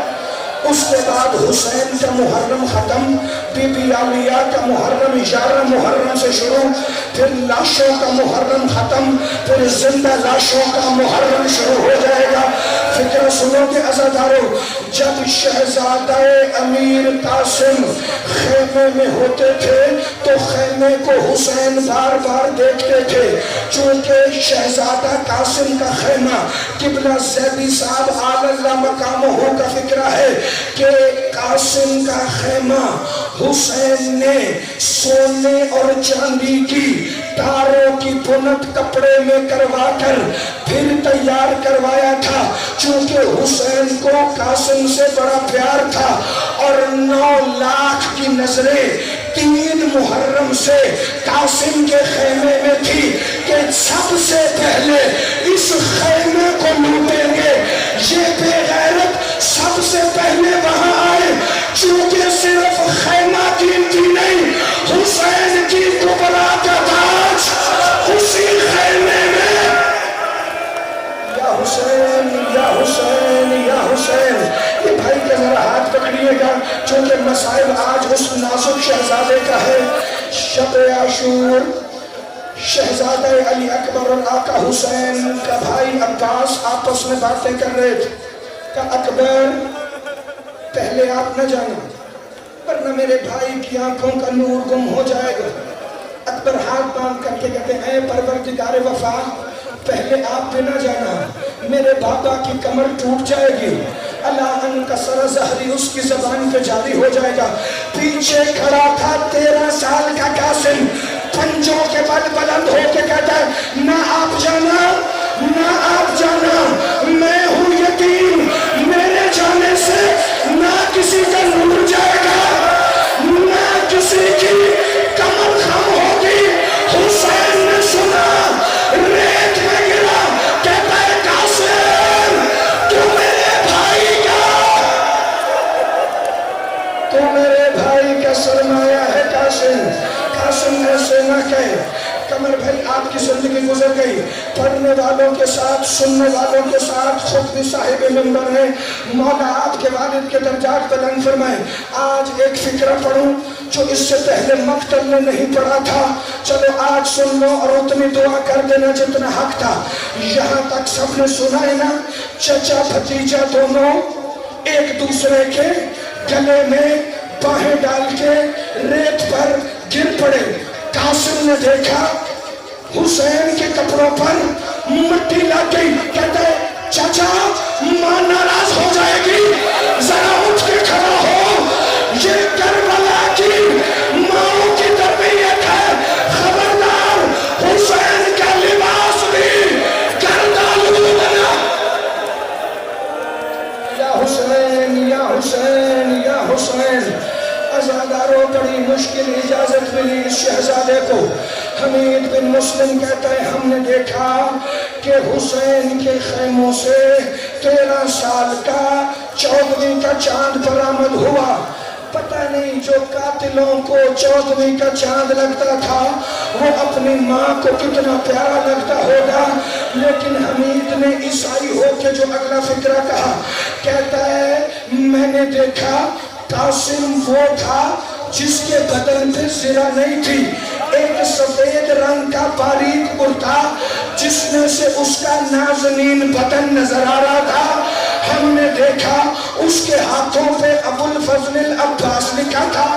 [SPEAKER 2] اس کے بعد حسین کا محرم ختم، بی بی عالیہ کا محرم 11 محرم سے شروع، پھر لاشوں کا محرم ختم، پھر زندہ لاشوں کا محرم شروع ہو جائے گا۔ فکر سنو کہ عزادارو، جب شہزادہ امیر قاسم خیمے میں ہوتے تھے تو خیمے کو حسین بار بار دیکھتے تھے، چونکہ شہزادہ قاسم کا خیمہ قبلہ زیدی صاحب آل اللہ مقامہ کا فکرہ ہے کہ قاسم کا خیمہ حسین نے سونے اور چاندی کی تاروں کی بنت کپڑے میں کروا کر پھر تیار کروایا تھا، چونکہ حسین کو قاسم سے بڑا پیار تھا اور 9 لاکھ کی نظریں 3 محرم سے قاسم کے خیمے میں تھی کہ سب سے پہلے اس خیمے کو لوٹیں گے۔ یہ بے غیرت سب سے پہلے وہاں آئے، چونکہ صرف خیمہ قیمتی نہیں، حسین کی کبریٰ کا تاج اسی خیمے میں۔ یا حسین یا حسین یا حسین، یہ بھائی کا ذرا ہاتھ پکڑیے گا، چونکہ مسائل آج اس نازک شہزادے کا ہے۔ شب عاشور شہزادہ علی اکبر اور آقا حسین کا بھائی عباس آپس میں باتیں کر رہے تھے کہ اکبر پہلے آپ نہ جانا ورنہ میرے بھائی کی آنکھوں کا نور گم ہو جائے گا۔ اکبر ہاتھ باندھ کر کے کہتے ہیں اے پروردگار وفا، پہلے آپ بھی نہ جانا، میرے بابا کی کمر ٹوٹ جائے گی، اللہ ان کا سر زہری اس کی زبان پہ جاری ہو جائے گا۔ پیچھے کھڑا تھا 13 سال کا قاسم، پنجوں کے بل بلند ہو کے کہتا ہے نہ آپ جانا، نہ آپ جانا، میں ہوں یتیم، میرے جانے سے نہ کسی کا نور جائے گا، نہ کسی کی کمر خم ہوگی۔ حسین نے سنا، ریت میں گرا، کہتا ہے قاسم تو میرے بھائی کا، تو میرے بھائی کا سرمایہ ہے قاسم۔ قاسم ایسے نہ کہے، کمر بھائی آپ کی زندگی گزر گئی، پڑھنے والوں کے ساتھ سننے والوں کے ساتھ خود بھی صاحب منبر ہے، مولا آپ کے والد کے درجات بلند فرمائے۔ آج ایک فکرہ پڑھوں جو اس سے پہلے مکتب میں نہیں پڑھا تھا، چلو آج سن لو اور اتنی دعا کر دینا جتنا حق تھا۔ یہاں تک سب نے سنا ہے نا، چچا بھتیجا دونوں ایک دوسرے کے گلے میں باہیں ڈال کے ریت پر گر پڑے۔ قاسم نے دیکھا حسین کے کپڑوں پر مٹی لگ گئی، کہتا ہے چچا ماں ناراض ہو جائے گی، ذرا اٹھ کے کھڑا ہو، یہ کربلا کی ماں کی تربیت ہے، خبردار حسین کا لباس بھی گردالو بنا۔ یا حسین یا حسین یا حسین، عزاداروں بڑی مشکل اجازت ملی اس شہزادے کو۔ حمید بن مسلم کہتا ہے ہم نے دیکھا کہ حسین کے خیموں سے 13 سال کا 14ویں کا چاند برآمد ہوا۔ پتہ نہیں جو قاتلوں کو 14ویں کا چاند لگتا تھا وہ اپنی ماں کو کتنا پیارا لگتا ہوگا، لیکن حمید نے عیسائی ہو کے جو اگلا فکرہ کہا، کہتا ہے میں نے دیکھا قاسم وہ تھا جس کے بدن پہ زرہ نہیں تھی، ایک سفید رنگ کا باریک کرتا جس میں سے اس کا نازنین بدن نظر آ رہا تھا۔ ہم نے دیکھا اس کے ہاتھوں پہ ابو الفضل العباس لکھا تھا،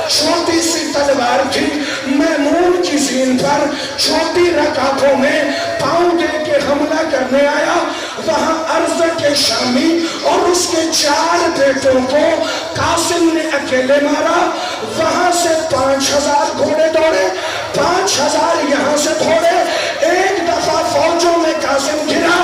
[SPEAKER 2] چھوٹی سی تلوار تھی، میمون کی زین پر چھوٹی رکابوں میں پاؤں دے کے حملہ کرنے آیا۔ وہاں ارض کے شامی اور اس کے 4 بیٹوں کو قاسم نے اکیلے مارا۔ وہاں سے 5000 گھوڑے دوڑے، 5000 یہاں سے دوڑے، ایک دفعہ فوجوں میں قاسم گرا،